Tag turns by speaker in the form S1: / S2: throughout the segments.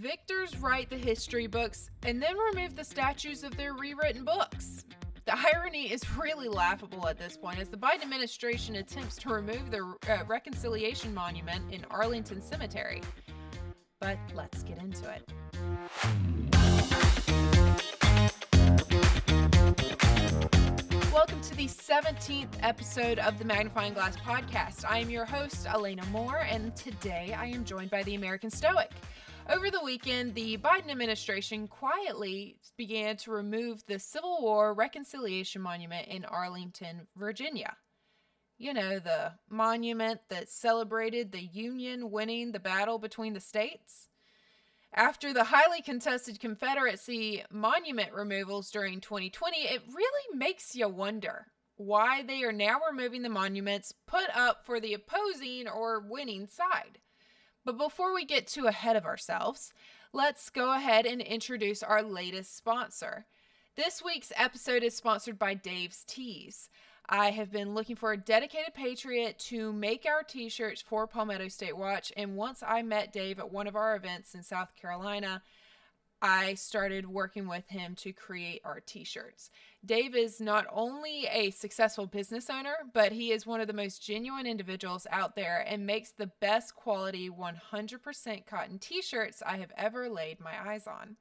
S1: Victors write the history books and then remove the statues of their rewritten books. The irony is really laughable at this point as the Biden administration attempts to remove the Reconciliation Monument in Arlington Cemetery. But let's get into it. Welcome to the 17th episode of the Magnifying Glass podcast. I am your host, Elena Moore, and today I am joined by the American Stoic. Over the weekend, the Biden administration quietly began to remove the Civil War Reconciliation Monument in Arlington, Virginia. You know, the monument that celebrated the Union winning the battle between the states. After the highly contested Confederacy monument removals during 2020, it really makes you wonder why they are now removing the monuments put up for the opposing or winning side. But before we get too ahead of ourselves, let's go ahead and introduce our latest sponsor. This week's episode is sponsored by Dave's Tees. I have been looking for a dedicated patriot to make our t-shirts for Palmetto State Watch, and once I met Dave at one of our events in South Carolina, I started working with him to create our t-shirts. Dave is not only a successful business owner, but he is one of the most genuine individuals out there and makes the best quality 100% cotton t-shirts I have ever laid my eyes on.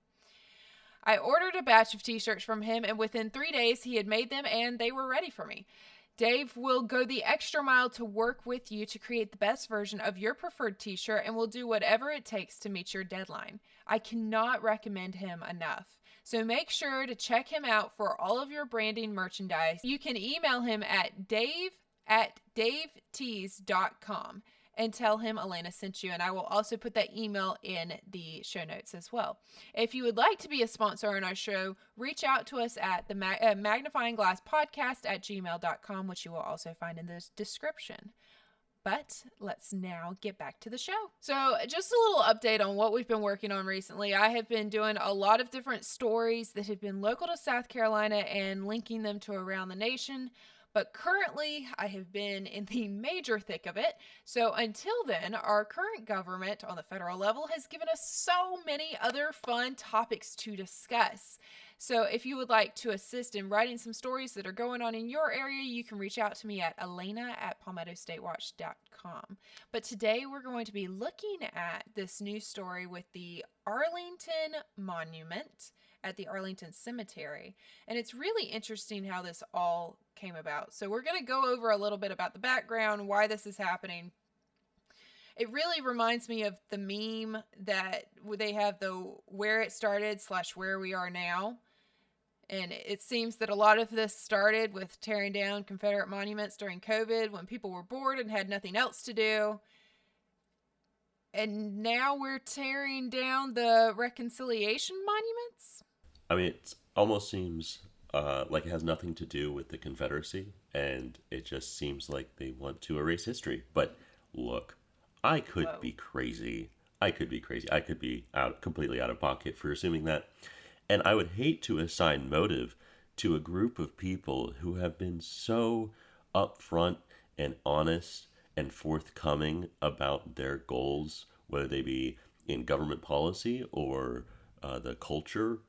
S1: I ordered a batch of t-shirts from him, and within 3 days he had made them and they were ready for me. Dave will go the extra mile to work with you to create the best version of your preferred t-shirt and will do whatever it takes to meet your deadline. I cannot recommend him enough. So make sure to check him out for all of your branding merchandise. You can email him at dave@davetees.com and tell him Elena sent you, and I will also put that email in the show notes as well. If you would like to be a sponsor on our show, reach out to us at the Magnifying Glass Podcast at gmail.com, which you will also find in the description. But let's now get back to the show. So just a little update on what we've been working on recently. I have been doing a lot of different stories that have been local to South Carolina and linking them to around the nation. But currently, I have been in the major thick of it. So until then, our current government on the federal level has given us so many other fun topics to discuss. So if you would like to assist in writing some stories that are going on in your area, you can reach out to me at elena@palmettostatewatch.com. But today we're going to be looking at this new story with the Arlington Monument at the Arlington Cemetery. And it's really interesting how this all came about. So we're going to go over a little bit about the background, why this is happening. It really reminds me of the meme that they have, the where it started / where we are now. And it seems that a lot of this started with tearing down Confederate monuments during COVID when people were bored and had nothing else to do. And now we're tearing down the Reconciliation monuments.
S2: I mean, it almost seems like it has nothing to do with the Confederacy, and it just seems like they want to erase history. But look, I could be crazy. I could be completely out of pocket for assuming that. And I would hate to assign motive to a group of people who have been so upfront and honest and forthcoming about their goals, whether they be in government policy or the culture.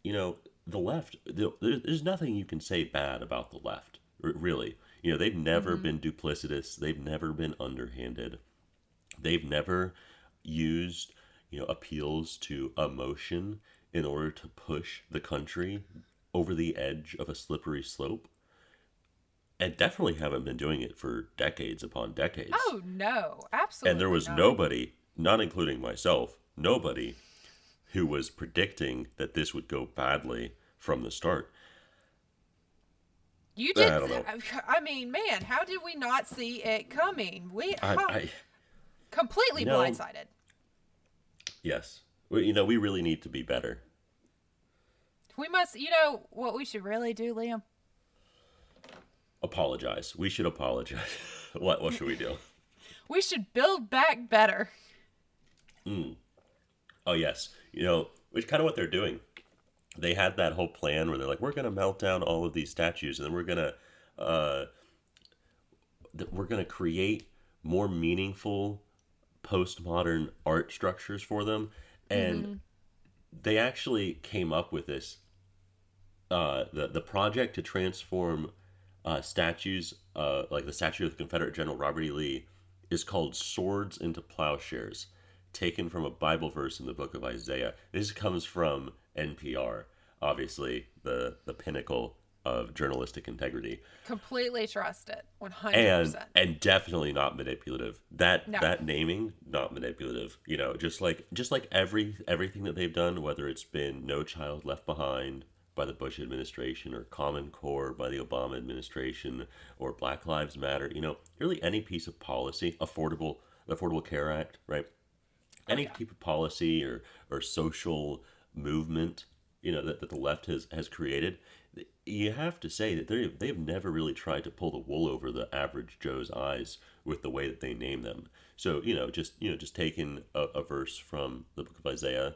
S2: You know, the left, there's nothing you can say bad about the left, really. You know, they've never been duplicitous. They've never been underhanded. They've never used, appeals to emotion in order to push the country over the edge of a slippery slope. And definitely haven't been doing it for decades upon decades.
S1: Oh, no, absolutely.
S2: And there was nobody, not including myself, nobody who was predicting that this would go badly from the start.
S1: You did. I mean, man, how did we not see it coming? I completely blindsided.
S2: Yes. We really need to be better.
S1: We must, what we should really do, Liam?
S2: Apologize. We should apologize. What should we do?
S1: We should build back better.
S2: Oh, yes. Which kind of what they're doing. They had that whole plan where they're like, we're going to melt down all of these statues, and then we're going to create more meaningful postmodern art structures for them. And they actually came up with this, the project to transform statues, like the statue of the Confederate General Robert E. Lee, is called Swords into Plowshares, taken from a Bible verse in the book of Isaiah. This comes from NPR, obviously the pinnacle of journalistic integrity.
S1: Completely trust it, 100%.
S2: And definitely not manipulative. That
S1: No.
S2: that naming, not manipulative. You know, just like everything that they've done, whether it's been No Child Left Behind by the Bush administration, or Common Core by the Obama administration, or Black Lives Matter, you know, really any piece of policy, Affordable Care Act, right? Any type of policy or social movement, you know, that the left has created, you have to say that they've never really tried to pull the wool over the average Joe's eyes with the way that they name them. So, just taking a verse from the book of Isaiah,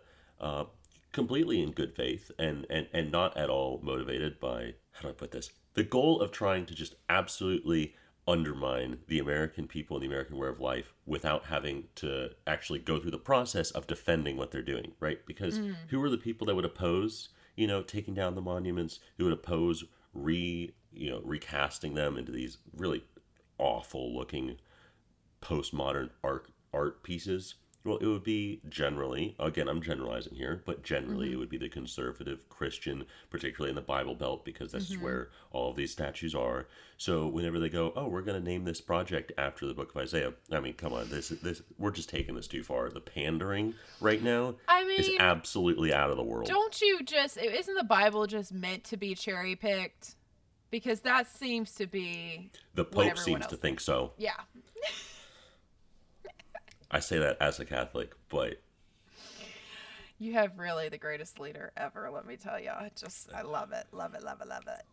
S2: completely in good faith and not at all motivated by, how do I put this, the goal of trying to just absolutely undermine the American people and the American way of life without having to actually go through the process of defending what they're doing, right? Because who are the people that would oppose, taking down the monuments, who would oppose recasting them into these really awful looking postmodern art pieces? Well, it would be generally, again, I'm generalizing here, but generally it would be the conservative Christian, particularly in the Bible Belt, because this is where all of these statues are. So whenever they go, oh, we're going to name this project after the book of Isaiah, I mean, come on, this we're just taking this too far. The pandering right now is absolutely out of the world.
S1: Isn't the Bible just meant to be cherry picked? Because that seems to be
S2: the Pope seems to think so.
S1: Yeah.
S2: I say that as a Catholic, but
S1: you have really the greatest leader ever, let me tell you. I love it. Love it, love it, love it.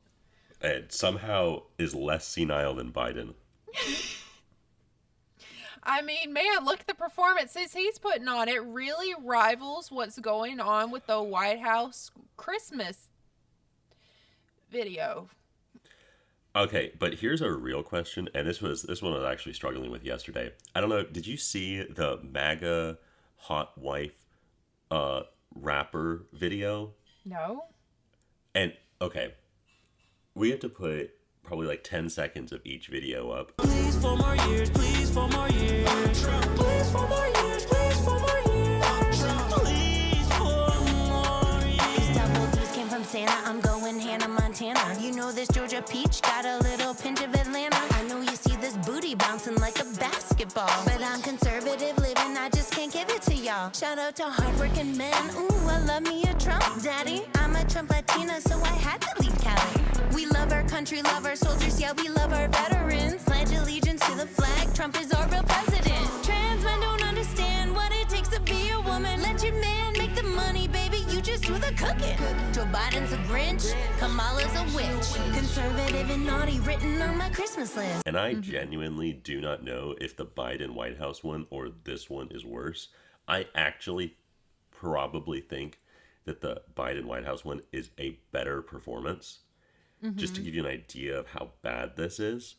S2: And somehow is less senile than Biden.
S1: I mean, man, look at the performances he's putting on. It really rivals what's going on with the White House Christmas video.
S2: Okay, but here's a real question, and this one I was actually struggling with yesterday. I don't know, did you see the MAGA hot wife rapper video?
S1: No.
S2: And, okay, we have to put probably like 10 seconds of each video up.
S3: Please for more years, please for more years. Please for more years, please for more years. Please for more years.
S4: These double D's came from Santa, I'm going Hannah Montana. You know this Georgia peach got a little pinch of Atlanta. I know you see this booty bouncing like a basketball, but I'm conservative living, I just can't give it to y'all. Shout out to hardworking men, ooh, I love me a Trump daddy. I'm a Trump Latina, so I had to leave Cali. We love our country, love our soldiers, yeah, we love our veterans. Pledge allegiance to the flag, Trump is our real president. Trans men don't understand what it takes to be a woman. Let your man make the money, baby, you just do the cooking. Joe Biden's a Grinch, Kamala's a witch. Conservative and naughty written on my Christmas list.
S2: And I genuinely do not know if the Biden White House one or this one is worse. I actually probably think that the Biden White House one is a better performance. Just to give you an idea of how bad this is.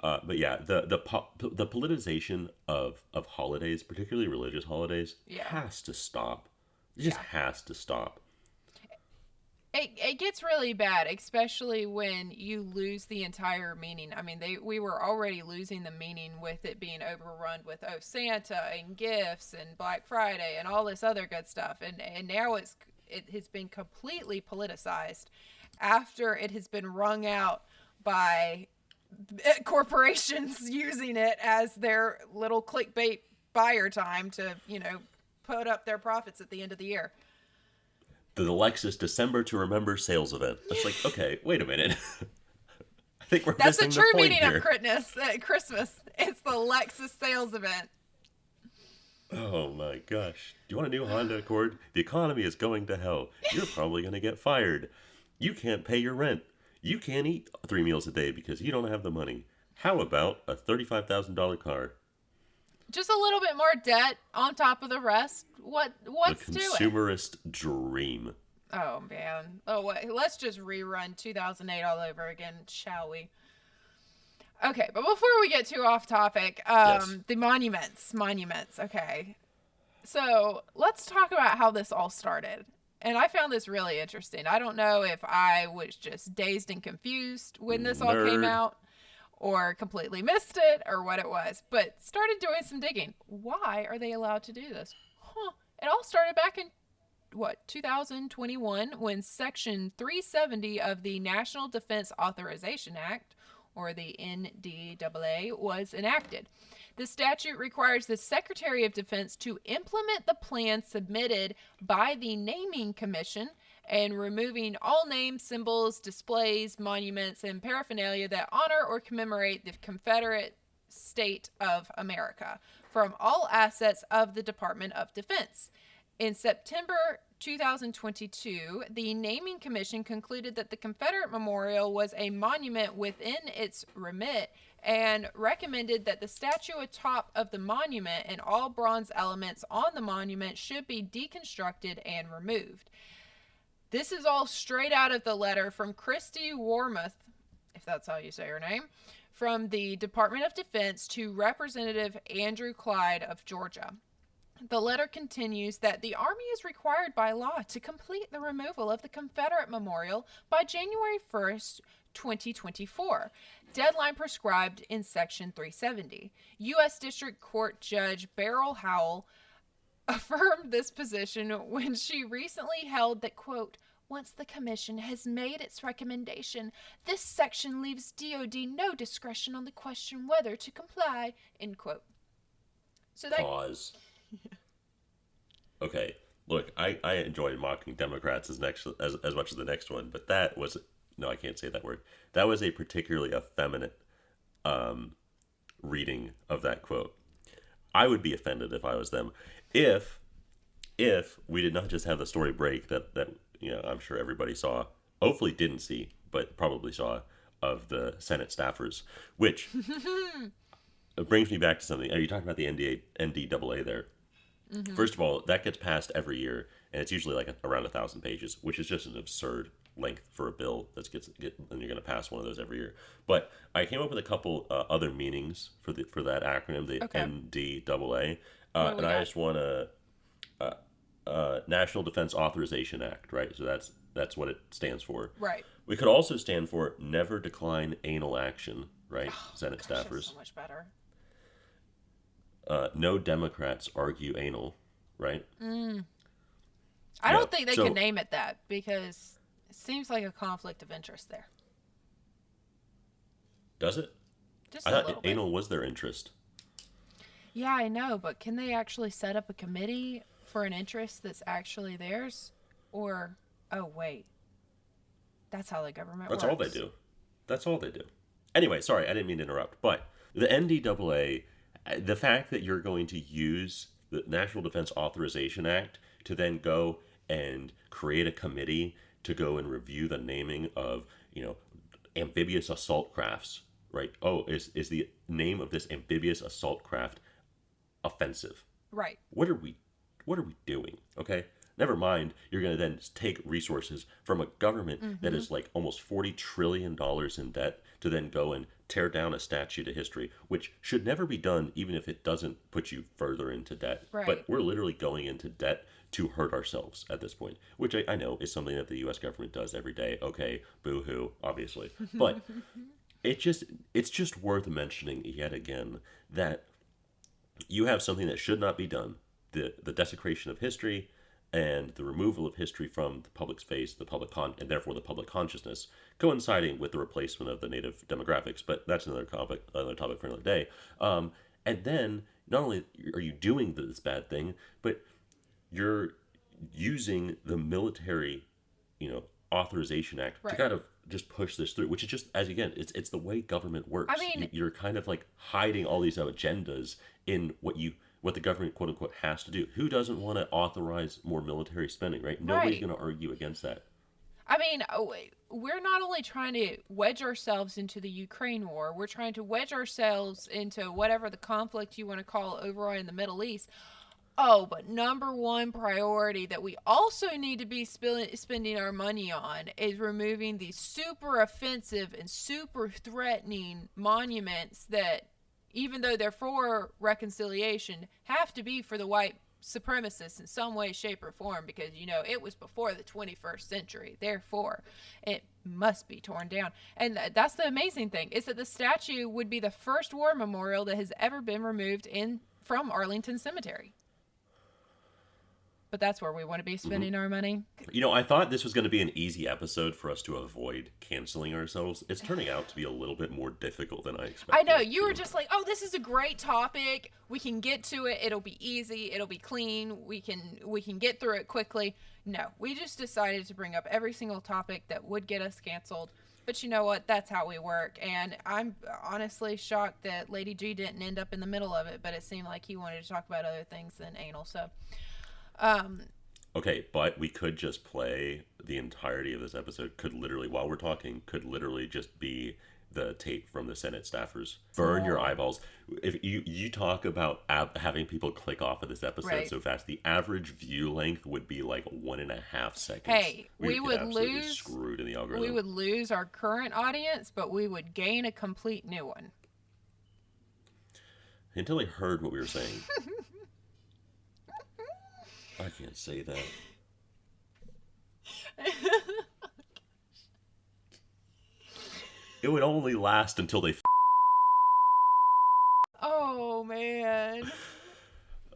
S2: But yeah, the politicization of holidays, particularly religious holidays, has to stop. It just has to stop.
S1: It gets really bad, especially when you lose the entire meaning. I mean, we were already losing the meaning with it being overrun with Santa and gifts and Black Friday and all this other good stuff, and now it has been completely politicized after it has been wrung out by corporations using it as their little clickbait buyer time to, put up their profits at the end of the year.
S2: The Lexus December to Remember sales event. It's like, okay, wait a minute. I think we're
S1: That's
S2: missing
S1: the true
S2: the point
S1: meaning
S2: here.
S1: of Christmas. It's the Lexus sales event.
S2: Oh my gosh. Do you want a new Honda Accord? The economy is going to hell. You're probably going to get fired. You can't pay your rent. You can't eat 3 meals a day because you don't have the money. How about a $35,000 car?
S1: Just a little bit more debt on top of the rest. What's
S2: the
S1: to it?
S2: consumerist dream.
S1: Oh, man. Oh, wait. Let's just rerun 2008 all over again, shall we? Okay, but before we get too off topic,
S2: Yes.
S1: the monuments. Okay. So let's talk about how this all started. And I found this really interesting. I don't know if I was just dazed and confused when this all came
S2: Nerd.
S1: out or completely missed it or what it was, but started doing some digging. Why are they allowed to do this? It all started back in 2021 when Section 370 of the National Defense Authorization Act, or the NDAA, was enacted. The statute requires the Secretary of Defense to implement the plan submitted by the Naming Commission and removing all names, symbols, displays, monuments, and paraphernalia that honor or commemorate the Confederate State of America from all assets of the Department of Defense. In September 2022, the Naming Commission concluded that the Confederate Memorial was a monument within its remit and recommended that the statue atop of the monument and all bronze elements on the monument should be deconstructed and removed. This is all straight out of the letter from Christy Wormuth, if that's how you say her name, from the Department of Defense to Representative Andrew Clyde of Georgia. The letter continues that the Army is required by law to complete the removal of the Confederate Memorial by January 1st, 2024, deadline prescribed in Section 370. U.S. District Court Judge Beryl Howell affirmed this position when she recently held that, quote, once the commission has made its recommendation, this section leaves DOD no discretion on the question whether to comply, end quote. So that...
S2: Pause. Okay, look, I enjoyed mocking Democrats as much as the next one, but that was... No, I can't say that word. That was a particularly effeminate reading of that quote. I would be offended if I was them. If we did not just have the story break that I'm sure everybody saw, hopefully didn't see, but probably saw, of the Senate staffers, which brings me back to something. Are you talking about the NDAA there? Mm-hmm. First of all, that gets passed every year, and it's usually like around 1,000 pages, which is just an absurd length for a bill and you're going to pass one of those every year. But I came up with a couple other meanings for that acronym, the NDAA, and I just want to National Defense Authorization Act, right? So that's what it stands for.
S1: Right.
S2: We could also stand for Never Decline Anal Action, right? Senate
S1: gosh,
S2: staffers.
S1: that's so much better.
S2: No Democrats argue anal, right?
S1: I don't think they could name it that because it seems like a conflict of interest there.
S2: Does it?
S1: Just
S2: I
S1: a
S2: thought
S1: little bit.
S2: anal was their interest.
S1: Yeah, I know, but can they actually set up a committee for an interest that's actually theirs? Or, oh, wait. That's how the government works.
S2: That's all they do. That's all they do. Anyway, sorry, I didn't mean to interrupt. But the NDAA, the fact that you're going to use the National Defense Authorization Act to then go and create a committee to go and review the naming of, amphibious assault crafts, right? Oh, is the name of this amphibious assault craft offensive? Right. What are we doing? Okay. Never mind, you're going to then take resources from a government that is like almost $40 trillion in debt to then go and tear down a statue to history, which should never be done even if it doesn't put you further into debt. Right. But we're literally going into debt to hurt ourselves at this point, which I know is something that the U.S. government does every day. Okay, boo-hoo, obviously. But it's just worth mentioning yet again that you have something that should not be done, the desecration of history, and the removal of history from the public space, and therefore the public consciousness, coinciding with the replacement of the native demographics. But that's another topic for another day. And then not only are you doing this bad thing, but you're using the military, authorization act to kind of just push this through, which is just, as again, it's the way government works. I mean, you're kind of like hiding all these agendas in what the government, quote unquote, has to do. Who doesn't want to authorize more military spending, right? Nobody's going to argue against that.
S1: I mean, we're not only trying to wedge ourselves into the Ukraine war, we're trying to wedge ourselves into whatever the conflict you want to call over in the Middle East. Oh, but number one priority that we also need to be spending our money on is removing these super offensive and super threatening monuments that, even though they're for reconciliation, have to be for the white supremacist in some way, shape, or form, because, you know, it was before the 21st century. Therefore, it must be torn down. And that's the amazing thing, is that the statue would be the first war memorial that has ever been removed from Arlington Cemetery. But that's where we want to be spending our money.
S2: You know, I thought this was going to be an easy episode for us to avoid canceling ourselves. It's turning out to be a little bit more difficult than I expected.
S1: I know, you were just like, oh, this is a great topic. We can get to it. It'll be easy. It'll be clean. We can get through it quickly. No, we just decided to bring up every single topic that would get us canceled. But you know what? That's how we work. And I'm honestly shocked that Lady G didn't end up in the middle of it, but it seemed like he wanted to talk about other things than anal. So,
S2: okay, but we could just play the entirety of this episode. While we're talking, could literally just be the tape from the Senate staffers. Burn your eyeballs. If you talk about having people click off of this episode so fast, the average view length would be like 1.5 seconds.
S1: Hey, we would lose.
S2: Screwed in the algorithm.
S1: We would lose our current audience, but we would gain a complete new one.
S2: Until they heard what we were saying. I can't say that. It would only last until they.
S1: Oh man.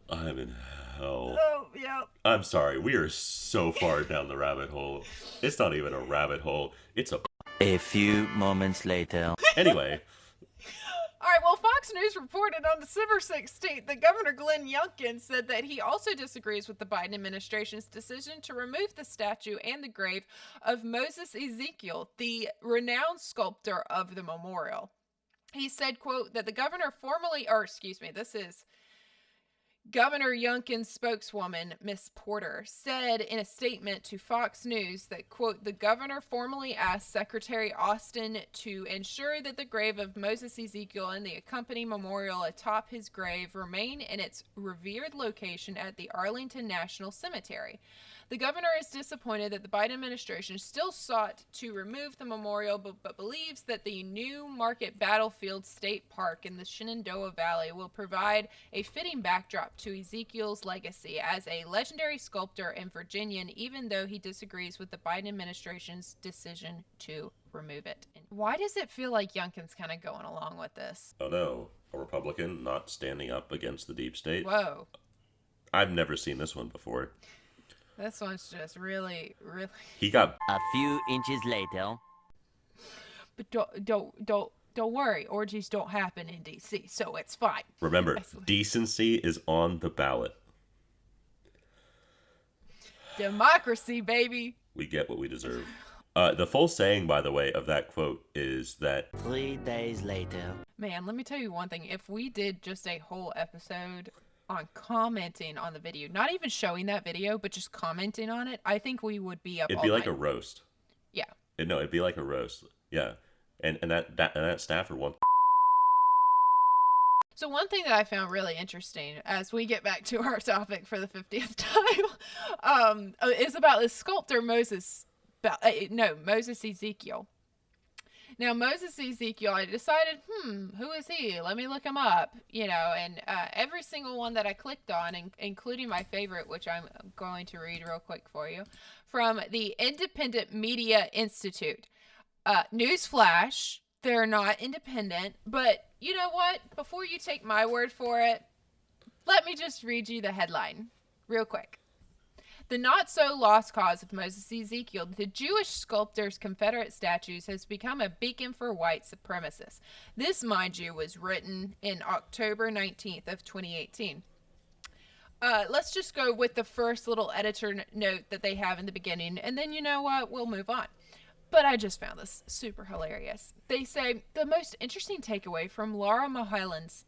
S2: I'm in hell.
S1: Oh yeah.
S2: I'm sorry. We are so far down the rabbit hole. It's not even a rabbit hole. It's a.
S5: A few moments later.
S2: Anyway.
S1: All right, well, Fox News reported on December 16th that Governor Glenn Youngkin said that he also disagrees with the Biden administration's decision to remove the statue and the grave of Moses Ezekiel, the renowned sculptor of the memorial. He said, quote, that the governor this is Governor Youngkin's spokeswoman, Miss Porter, said in a statement to Fox News that, quote, the governor formally asked Secretary Austin to ensure that the grave of Moses Ezekiel and the accompanying memorial atop his grave remain in its revered location at the Arlington National Cemetery. The governor is disappointed that the Biden administration still sought to remove the memorial, but believes that the New Market Battlefield State Park in the Shenandoah Valley will provide a fitting backdrop to Ezekiel's legacy as a legendary sculptor and Virginian, even though he disagrees with the Biden administration's decision to remove it. Why does it feel like Youngkin's kind of going along with this?
S2: Oh no, a Republican not standing up against the deep state?
S1: Whoa.
S2: I've never seen this one before.
S1: This one's just really, really.
S2: He got.
S5: A few inches later.
S1: But don't worry. Orgies don't happen in D.C., so it's fine.
S2: Remember, decency is on the ballot.
S1: Democracy, baby.
S2: We get what we deserve. The full saying, by the way, of that quote is that
S5: 3 days later.
S1: Man, let me tell you one thing. If we did just a whole episode on commenting on the video, not even showing that video, but just commenting on it, I think we would be up.
S2: It'd be like a roast.
S1: Yeah.
S2: No, it'd be like a roast. Yeah, and that staffer one.
S1: So one thing that I found really interesting as we get back to our topic for the 50th time, is about this sculptor Moses Ezekiel. Now, Moses Ezekiel, I decided, who is he? Let me look him up, and every single one that I clicked on, including my favorite, which I'm going to read real quick for you, from the Independent Media Institute. Newsflash, they're not independent, but you know what? Before you take my word for it, let me just read you the headline real quick. The not-so-lost cause of Moses Ezekiel, the Jewish sculptor's Confederate statues, has become a beacon for white supremacists. This, mind you, was written in October 19th of 2018. Let's just go with the first little editor note that they have in the beginning, and then you know what? We'll move on. But I just found this super hilarious. They say, the most interesting takeaway from Laura Mohamed's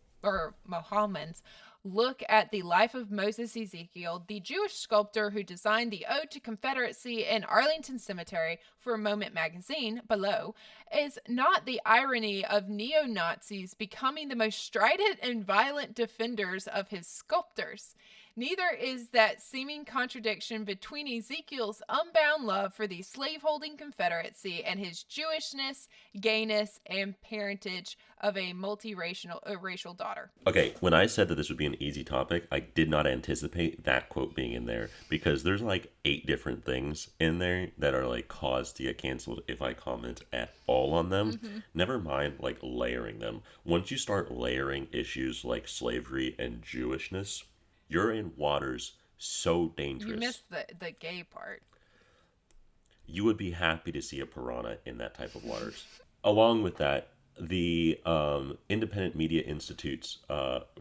S1: look at the life of Moses Ezekiel, the Jewish sculptor who designed the Ode to Confederacy in Arlington Cemetery for Moment magazine, below, is not the irony of neo-Nazis becoming the most strident and violent defenders of his sculptors. Neither is that seeming contradiction between Ezekiel's unbound love for the slaveholding Confederacy and his Jewishness, gayness, and parentage of a racial daughter.
S2: Okay, when I said that this would be an easy topic, I did not anticipate that quote being in there, because there's like 8 different things in there that are like cause to get canceled if I comment at all on them.
S1: Mm-hmm.
S2: Never mind like layering them. Once you start layering issues like slavery and Jewishness, you're in waters so dangerous.
S1: You missed the gay part.
S2: You would be happy to see a piranha in that type of waters. Along with that, the Independent Media Institute's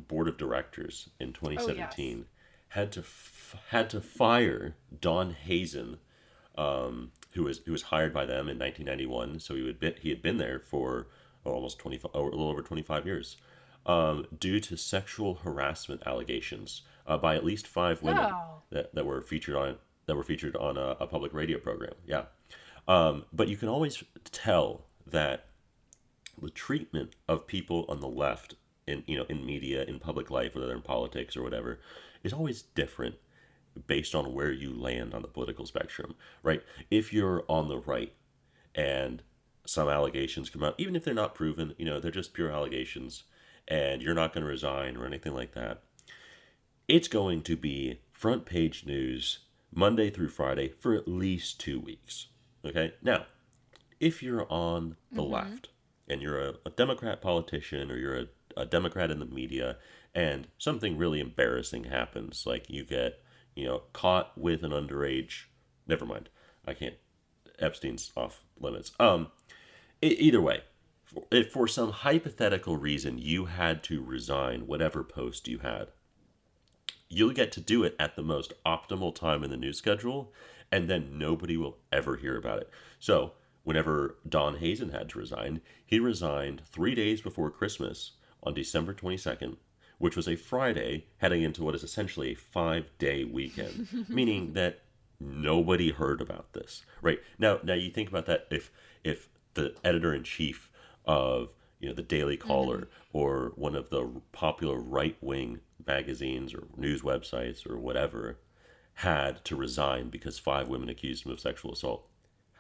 S2: board of directors in 2017 had to fire Don Hazen, who was hired by them in 1991. So he had been there for almost 25, or a little over 25 years, due to sexual harassment allegations by at least 5 women that were featured on a public radio program. Yeah, but you can always tell that the treatment of people on the left in media, in public life, whether they're in politics or whatever, is always different based on where you land on the political spectrum, right? If you're on the right and some allegations come out, even if they're not proven, they're just pure allegations, and you're not going to resign or anything like that, it's going to be front page news Monday through Friday for at least 2 weeks. Okay? Now, if you're on the left and you're a Democrat politician, or you're a Democrat in the media, and something really embarrassing happens, like you get, caught with an underage, never mind, I can't, Epstein's off limits. Either way, if for some hypothetical reason you had to resign whatever post you had, you'll get to do it at the most optimal time in the news schedule, and then nobody will ever hear about it. So whenever Don Hazen had to resign, he resigned 3 days before Christmas on December 22nd, which was a Friday, heading into what is essentially a 5-day weekend, meaning that nobody heard about this. Right? Now you think about that. If the editor-in-chief of the Daily Caller or one of the popular right-wing magazines or news websites or whatever had to resign because 5 women accused him of sexual assault,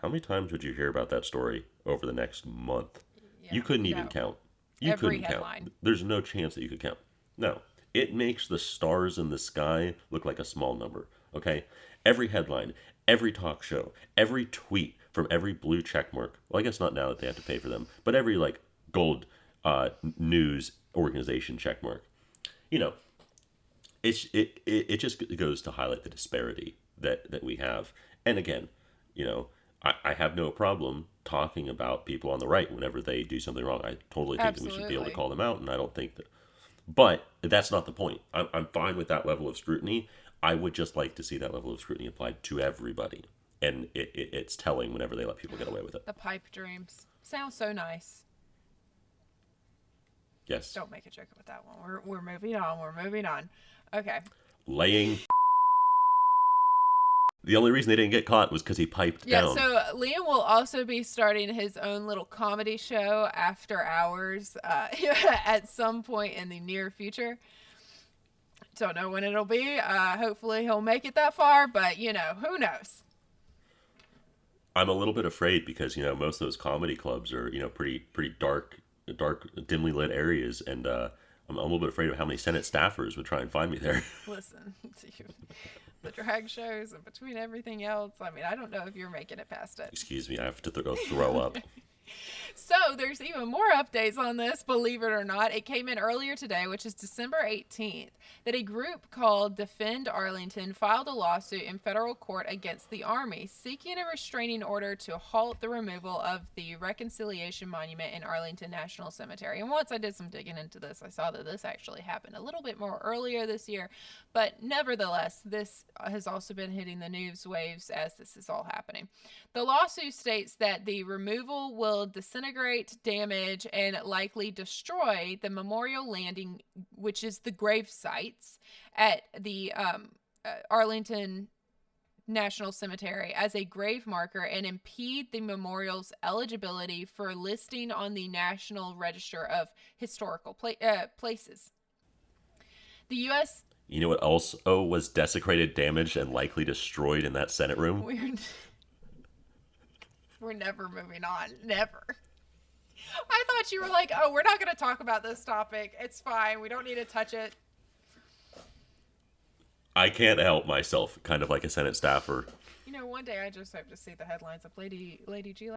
S2: how many times would you hear about that story over the next month?
S1: Yeah,
S2: You couldn't even count. You
S1: Every
S2: couldn't
S1: headline.
S2: count. There's no chance that you could count. No. It makes the stars in the sky look like a small number. Okay? Every headline, every talk show, every tweet from every blue check mark. Well, I guess not now that they have to pay for them, but every gold news organization check mark. It just goes to highlight the disparity that we have. And again, I have no problem talking about people on the right whenever they do something wrong. I totally think that we should be able to call them out, and I don't think that. But that's not the point. I'm fine with that level of scrutiny. I would just like to see that level of scrutiny applied to everybody. And it's telling whenever they let people get away with it.
S1: The pipe dreams. Sounds so nice.
S2: Yes.
S1: Don't make a joke with that one. We're moving on. We're moving on. Okay.
S2: Laying. The only reason they didn't get caught was because he piped down.
S1: So Liam will also be starting his own little comedy show after hours at some point in the near future. Don't know when it'll be. Hopefully he'll make it that far, but who knows?
S2: I'm a little bit afraid because most of those comedy clubs are pretty dark, dimly lit areas, and I'm a little bit afraid of how many Senate staffers would try and find me there.
S1: Listen, the drag shows and between everything else, I don't know if you're making it past it.
S2: Excuse me, I have to go throw up.
S1: So there's even more updates on this, believe it or not. It came in earlier today, which is December 18th, that a group called Defend Arlington filed a lawsuit in federal court against the Army, seeking a restraining order to halt the removal of the Reconciliation Monument in Arlington National Cemetery. And once I did some digging into this, I saw that this actually happened a little bit more earlier this year. But nevertheless, this has also been hitting the news waves as this is all happening. The lawsuit states that the removal will disintegrate, damage, and likely destroy the memorial landing, which is the grave sites at the Arlington National Cemetery, as a grave marker, and impede the memorial's eligibility for listing on the National Register of Historical Places. The U.S.
S2: You know what also was desecrated, damaged, and likely destroyed in that Senate room?
S1: We're never moving on. Never. I thought you were like, oh, we're not going to talk about this topic. It's fine. We don't need to touch it.
S2: I can't help myself, kind of like a Senate staffer.
S1: You know, one day I just hope to see the headlines of Lady G.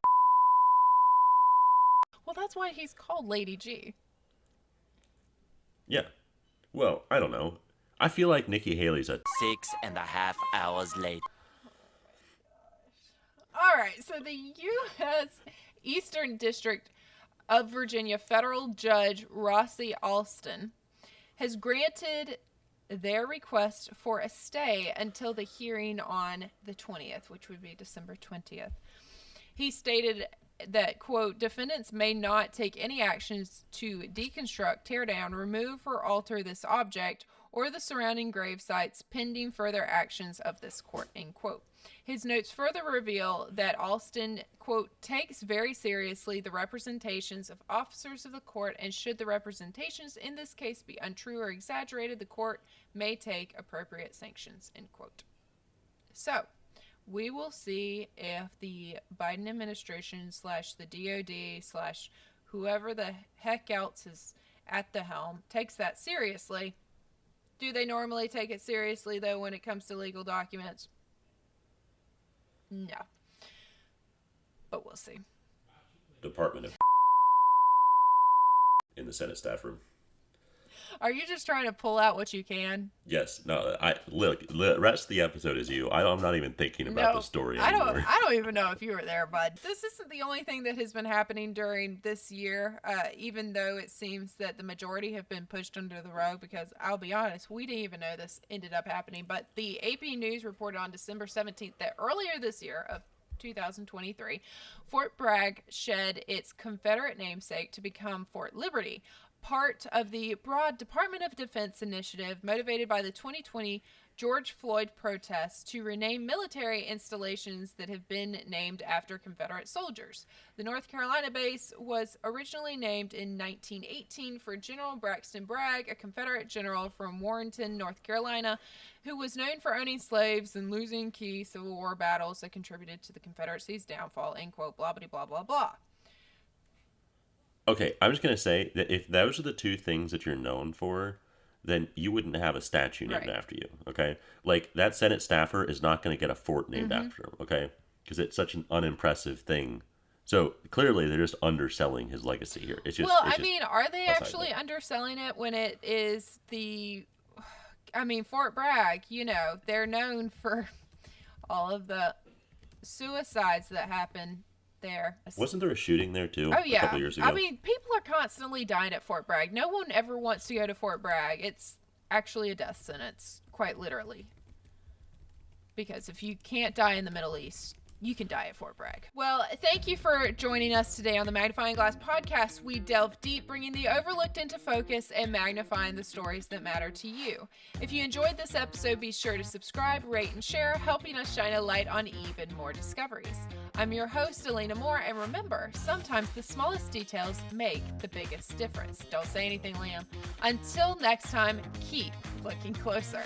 S1: Well, that's why he's called Lady G.
S2: Yeah. Well, I don't know. I feel like Nikki Haley's a...
S5: 6.5 hours later.
S1: All right, so the U.S. Eastern District of Virginia federal judge Rossi Alston has granted their request for a stay until the hearing on the 20th, which would be December 20th. He stated that, quote, defendants may not take any actions to deconstruct, tear down, remove, or alter this object or the surrounding grave sites pending further actions of this court, end quote. His notes further reveal that Alston, quote, takes very seriously the representations of officers of the court, and should the representations in this case be untrue or exaggerated, the court may take appropriate sanctions, end quote. So, we will see if the Biden administration / the DOD / whoever the heck else is at the helm takes that seriously. Do they normally take it seriously, though, when it comes to legal documents? No. But we'll see.
S2: Department of... in the Senate staff room.
S1: Are you just trying to pull out what you can?
S2: Yes. No, look, the rest of the episode is you. I'm not even thinking about the story anymore.
S1: I don't even know if you were there, bud. This isn't the only thing that has been happening during this year, even though it seems that the majority have been pushed under the rug, because I'll be honest, we didn't even know this ended up happening. But the AP News reported on December 17th that earlier this year of 2023, Fort Bragg shed its Confederate namesake to become Fort Liberty, part of the broad Department of Defense initiative motivated by the 2020 George Floyd protests to rename military installations that have been named after Confederate soldiers. The North Carolina base was originally named in 1918 for General Braxton Bragg, a Confederate general from Warrenton, North Carolina, who was known for owning slaves and losing key Civil War battles that contributed to the Confederacy's downfall, end quote, blah, blah, blah, blah, blah.
S2: Okay, I'm just going to say that if those are the two things that you're known for, then you wouldn't have a statue named after you, okay? Like, that Senate staffer is not going to get a fort named after him, okay? Because it's such an unimpressive thing. So, clearly, they're just underselling his legacy here. It's just,
S1: well, are they actually underselling it when it is Fort Bragg, they're known for all of the suicides that happen there.
S2: Wasn't there a shooting there too?
S1: Oh yeah.
S2: A couple years ago.
S1: People are constantly dying at Fort Bragg. No one ever wants to go to Fort Bragg. It's actually a death sentence, quite literally. Because if you can't die in the Middle East, you can die at Fort Bragg. Well, thank you for joining us today on the Magnifying Glass podcast. We delve deep, bringing the overlooked into focus and magnifying the stories that matter to you. If you enjoyed this episode, be sure to subscribe, rate, and share, helping us shine a light on even more discoveries. I'm your host, Elena Moore, and remember, sometimes the smallest details make the biggest difference. Don't say anything, Liam. Until next time, keep looking closer.